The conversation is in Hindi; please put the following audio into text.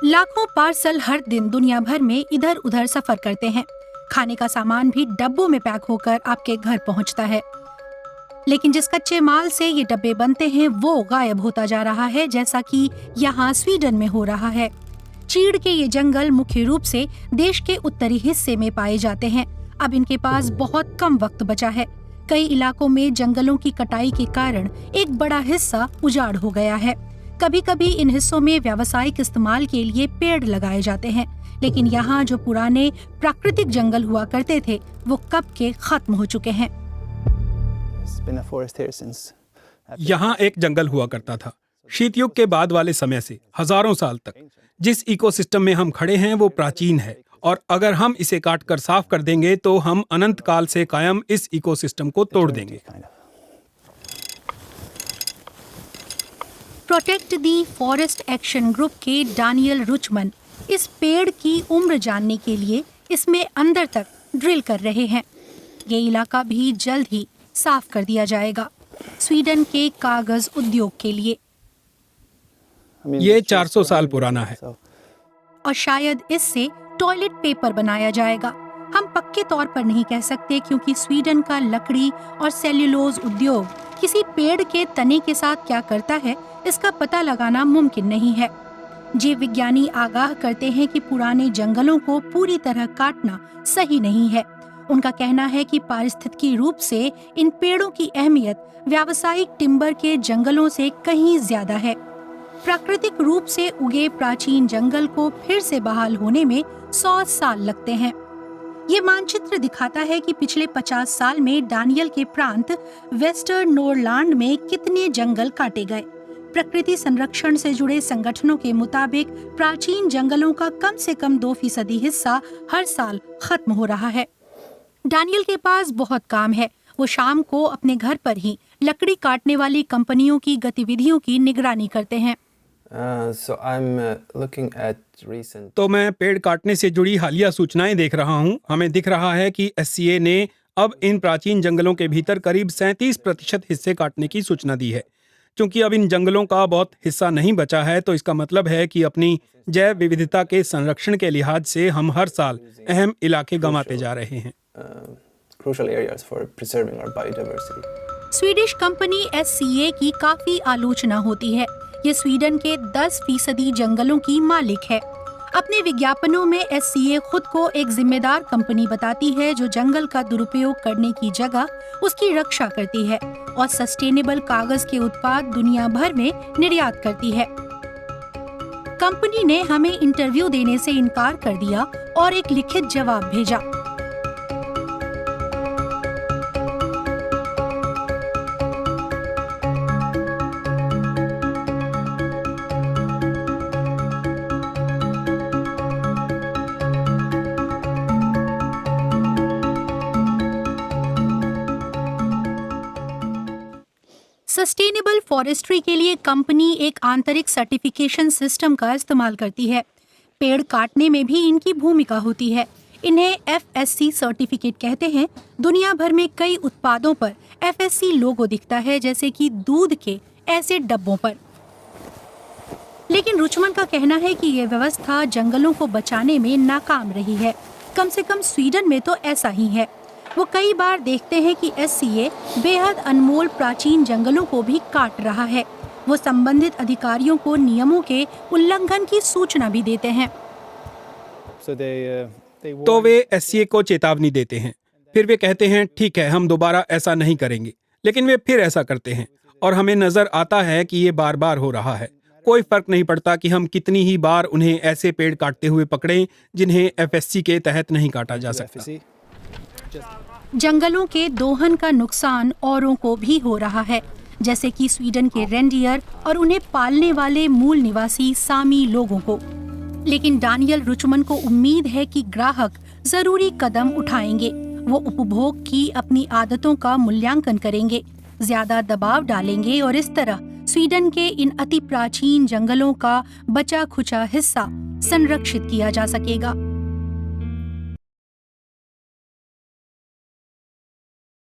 लाखों पार्सल हर दिन दुनिया भर में इधर उधर सफर करते हैं। खाने का सामान भी डब्बों में पैक होकर आपके घर पहुंचता है। लेकिन जिस कच्चे माल से ये डब्बे बनते हैं वो गायब होता जा रहा है, जैसा कि यहाँ स्वीडन में हो रहा है। चीड़ के ये जंगल मुख्य रूप से देश के उत्तरी हिस्से में पाए जाते हैं। अब इनके पास बहुत कम वक्त बचा है। कई इलाकों में जंगलों की कटाई के कारण एक बड़ा हिस्सा उजाड़ हो गया है। कभी कभी इन हिस्सों में व्यावसायिक इस्तेमाल के लिए पेड़ लगाए जाते हैं, लेकिन यहाँ जो पुराने प्राकृतिक जंगल हुआ करते थे वो कब के खत्म हो चुके हैं। यहाँ एक जंगल हुआ करता था शीत युग के बाद वाले समय से हजारों साल तक। जिस इकोसिस्टम में हम खड़े हैं वो प्राचीन है, और अगर हम इसे काट कर साफ कर देंगे तो हम अनंत काल से कायम इस इकोसिस्टम को तोड़ देंगे। Protect the forest action group के डैनियल रुचमन इस पेड़ की उम्र जानने के लिए इसमें अंदर तक ड्रिल कर रहे हैं। ये इलाका भी जल्द ही साफ कर दिया जाएगा स्वीडन के कागज उद्योग के लिए। ये 400 साल पुराना है और शायद इससे टॉयलेट पेपर बनाया जाएगा। हम पक्के तौर पर नहीं कह सकते, क्योंकि स्वीडन का लकड़ी और सेल्यूलोज उद्योग किसी पेड़ के तने के साथ क्या करता है इसका पता लगाना मुमकिन नहीं है। जीव विज्ञानी आगाह करते हैं कि पुराने जंगलों को पूरी तरह काटना सही नहीं है। उनका कहना है कि पारिस्थितिकी रूप से इन पेड़ों की अहमियत व्यावसायिक टिम्बर के जंगलों से कहीं ज्यादा है। प्राकृतिक रूप से उगे प्राचीन जंगल को फिर से बहाल होने में 100 साल लगते हैं। ये मानचित्र दिखाता है कि पिछले 50 साल में डैनियल के प्रांत वेस्टर्न नोरलैंड में कितने जंगल काटे गए। प्रकृति संरक्षण से जुड़े संगठनों के मुताबिक प्राचीन जंगलों का कम से कम 2% हिस्सा हर साल खत्म हो रहा है। डैनियल के पास बहुत काम है। वो शाम को अपने घर पर ही लकड़ी काटने वाली कंपनियों की गतिविधियों की निगरानी करते हैं। तो मैं पेड़ काटने से जुड़ी हालिया सूचनाएं देख रहा हूं। हमें दिख रहा है कि SCA ने अब इन प्राचीन जंगलों के भीतर करीब 37% हिस्से काटने की सूचना दी है। क्योंकि अब इन जंगलों का बहुत हिस्सा नहीं बचा है, तो इसका मतलब है कि अपनी जैव विविधता के संरक्षण के लिहाज से हम हर साल अहम इलाके गंवाते जा रहे हैं। स्वीडिश कंपनी SCA की काफी आलोचना होती है। ये स्वीडन के 10% जंगलों की मालिक है। अपने विज्ञापनों में SCA खुद को एक जिम्मेदार कंपनी बताती है जो जंगल का दुरुपयोग करने की जगह उसकी रक्षा करती है और सस्टेनेबल कागज के उत्पाद दुनिया भर में निर्यात करती है। कंपनी ने हमें इंटरव्यू देने से इनकार कर दिया और एक लिखित जवाब भेजा। सस्टेनेबल फॉरेस्ट्री के लिए कंपनी एक आंतरिक सर्टिफिकेशन सिस्टम का इस्तेमाल करती है। पेड़ काटने में भी इनकी भूमिका होती है। इन्हें FSC सर्टिफिकेट कहते हैं। दुनिया भर में कई उत्पादों पर FSC लोगो दिखता है, जैसे कि दूध के ऐसे डब्बों पर। लेकिन रुचमन का कहना है कि यह व्यवस्था जंगलों को बचाने में नाकाम रही है। कम से कम स्वीडन में तो ऐसा ही है। वो कई बार देखते हैं कि SCA बेहद अनमोल प्राचीन जंगलों को भी काट रहा है। वो संबंधित अधिकारियों को नियमों के उल्लंघन की सूचना भी देते हैं। तो वे SCA को चेतावनी देते हैं। फिर वे कहते हैं ठीक है, हम दोबारा ऐसा नहीं करेंगे। लेकिन वे फिर ऐसा करते हैं और हमें नजर आता है कि ये बार बार हो रहा है। कोई फर्क नहीं पड़ता कि हम कितनी ही बार उन्हें ऐसे पेड़ काटते हुए पकड़ें जिन्हें FSC के तहत नहीं काटा जा सकता। जंगलों के दोहन का नुकसान औरों को भी हो रहा है, जैसे कि स्वीडन के रेंडियर और उन्हें पालने वाले मूल निवासी सामी लोगों को। लेकिन डैनियल रुचमन को उम्मीद है कि ग्राहक जरूरी कदम उठाएंगे। वो उपभोग की अपनी आदतों का मूल्यांकन करेंगे, ज्यादा दबाव डालेंगे और इस तरह स्वीडन के इन अति प्राचीन जंगलों का बचा खुचा हिस्सा संरक्षित किया जा सकेगा।